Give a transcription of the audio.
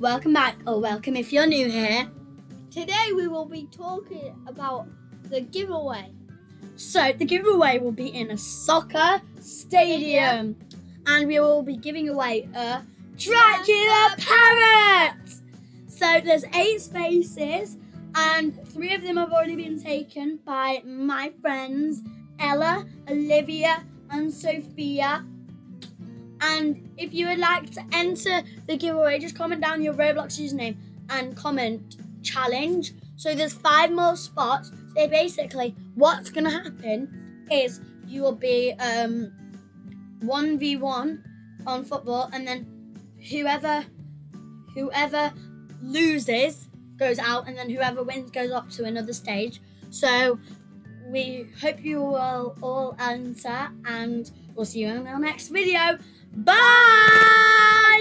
welcome back, or welcome if you're new here. Today we will be talking about the giveaway. So the giveaway will be in a soccer stadium, and we will be giving away a Dracula parrot. So there's 8 spaces, and 3 of them have already been taken by my friends Ella, Olivia, and Sophia. And if you would like to enter the giveaway, just comment down your Roblox username and comment challenge. So there's 5 more spots. So basically, what's gonna happen is you will be 1v1 on football, and then whoever loses goes out, and then whoever wins goes up to another stage. So we hope you will all answer, and we'll see you in our next video. Bye!